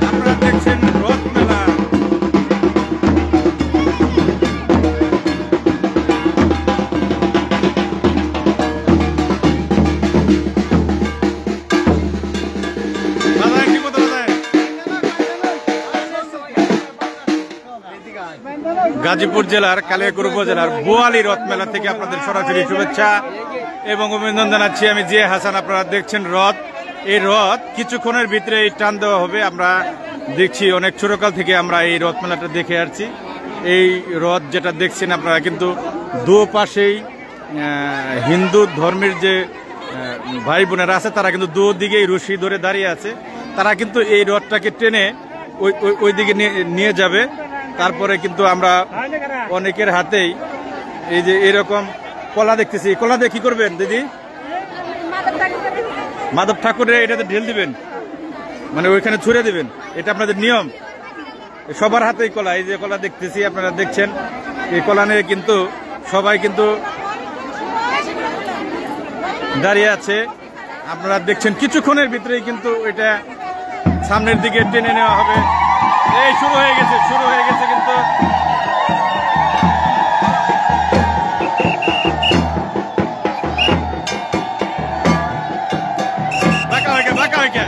আপনারা দেখছেন রথ মেলা। গাজীপুর জেলার কালিয়াকৈর উপজেলার বোয়ালি রথ মেলা থেকে আপনাদের সরাসরি শুভেচ্ছা এবং অভিনন্দন জানাচ্ছি। আমি জিয়া হাসান। আপনারা দেখছেন রথ। এই রথ কিছুক্ষণের ভিতরে টান দেওয়া হবে। আমরা দেখছি অনেক ছোটকাল থেকে আমরা এই রথ মেলাটা দেখে আসছি। এই রথ যেটা দেখছেন আপনারা কিন্তু দুপাশেই হিন্দু ধর্মের যে ভাই বোনেরা আছে তারা কিন্তু দুদিকেই রশি ধরে দাঁড়িয়ে আছে। তারা কিন্তু এই রথটাকে টেনে ওই দিকে নিয়ে যাবে। তারপরে কিন্তু আমরা অনেকের হাতেই এই যে এরকম কলা দেখতেছি। কলা দিয়ে কি করবেন দিদি? মাধব ঠাকুরের এটাতে ঢেল দিবেন, মানে ওইখানে ছুঁড়ে দিবেন। এটা আপনাদের নিয়ম। সবার হাতেই কলা। এই যে কলা দেখতেছি আপনারা দেখছেন, এই কলা নিয়ে কিন্তু সবাই কিন্তু দাঁড়িয়ে আছে। আপনারা দেখছেন কিছুক্ষণের ভিতরেই কিন্তু এটা সামনের দিকে টেনে নেওয়া হবে। এই শুরু হয়ে গেছে কিন্তু বাঁকা হয়ে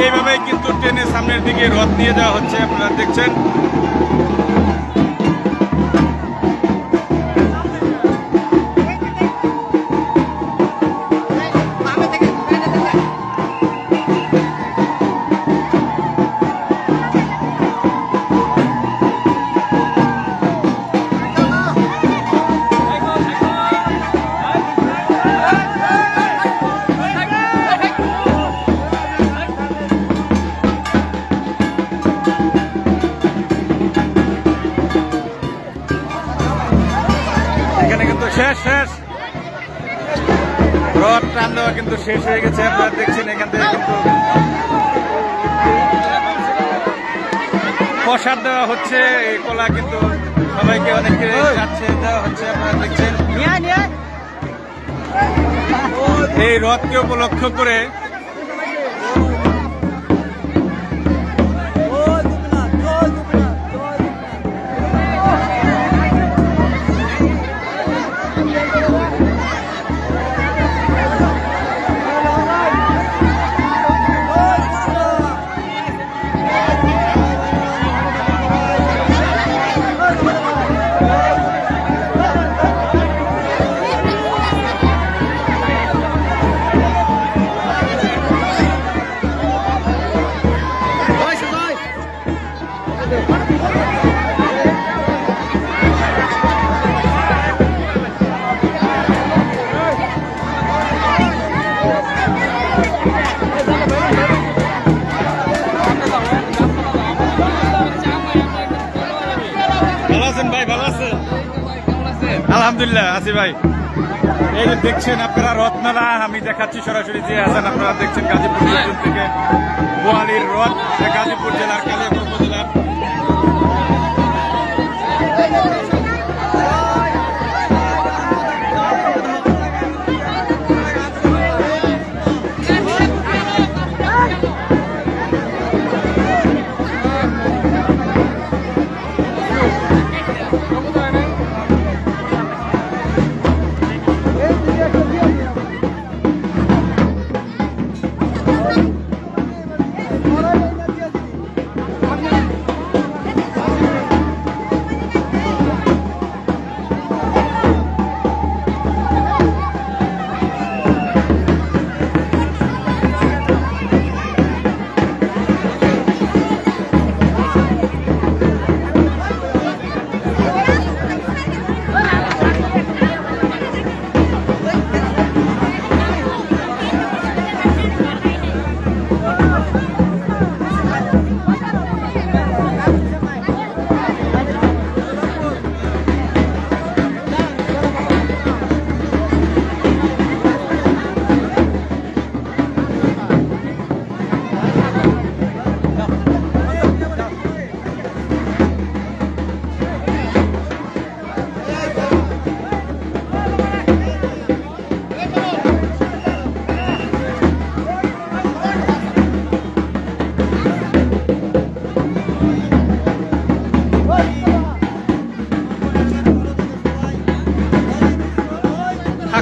এইভাবেই কিন্তু ট্রেনে সামনের দিকে রথ নিয়ে যাওয়া হচ্ছে। আপনারা দেখছেন শেষ রথ টান দেওয়া কিন্তু শেষ হয়ে গেছে। আপনারা দেখছেন এখান থেকে কিন্তু প্রসাদ দেওয়া হচ্ছে। এই কলা কিন্তু সবাইকে অনেকে যাচ্ছে দেওয়া হচ্ছে। আপনারা দেখছেন এই রথকে উপলক্ষ করে আলহামদুলিল্লাহ আছি ভাই। এই যে দেখছেন আপনারা রথ মেলা আমি দেখাচ্ছি সরাসরি জিয়া হাসান। আপনারা দেখছেন গাজীপুর থেকে বোয়ালির রথ, গাজীপুর জেলার কালিয়াকৈর উপজেলার।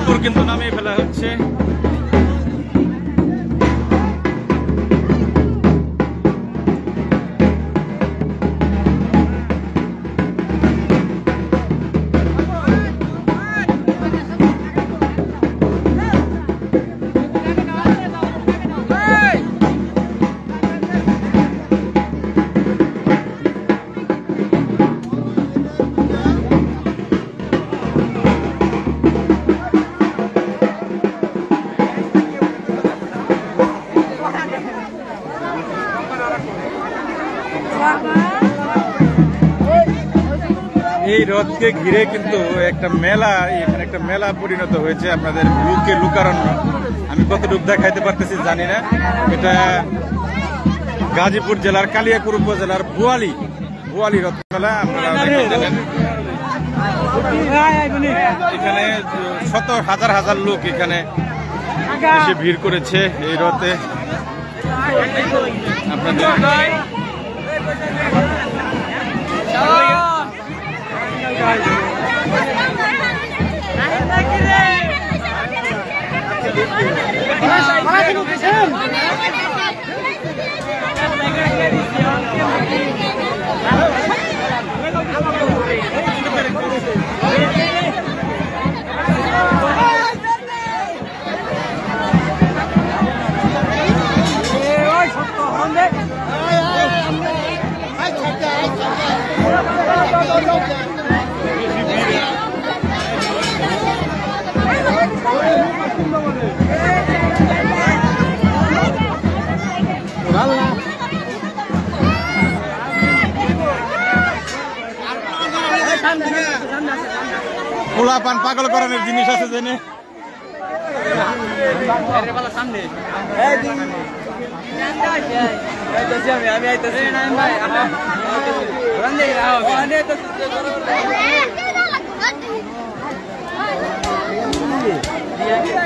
উপর কিন্তু নামিয়ে ফেলা হচ্ছে। এই রথকে ঘিরে কিন্তু একটা মেলা, এখানে একটা মেলা পরিণত হয়েছে। আপনাদের লুকে লুকারণ্য আমি কতটুকু দেখাইতে পারতেছি জানি না। এটা গাজীপুর জেলার কালিয়াকৈর উপজেলার বুয়ালি রথ মেলা। আপনারা জানেন এখানে শত হাজার হাজার লোক এখানে এসে ভিড় করেছে এই রথে। আপনাদের পোলাপান পাগল করানোর জিনিস আছে জেনে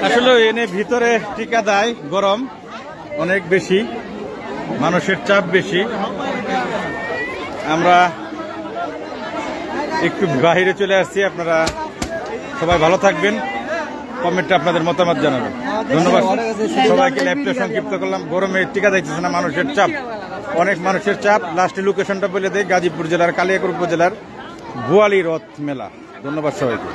আসলে এনে ভিতরে টিকা দেয়, গরম অনেক বেশি, মানুষের চাপ বেশি। আমরা একটু বাহিরে চলে আসছি। আপনারা সবাই ভালো থাকবেন, কমেন্টে আপনাদের মতামত জানাবেন। ধন্যবাদ সবাইকে। লাইভটা সংক্ষিপ্ত করলাম। গরমে টিকা দিতেছে না, মানুষের চাপ, অনেক মানুষের চাপ। লাস্টে লোকেশনটা বলে দেয়, গাজীপুর জেলার কালিয়াকৈর উপজেলার বুয়ালি রথ মেলা। ধন্যবাদ সবাইকে।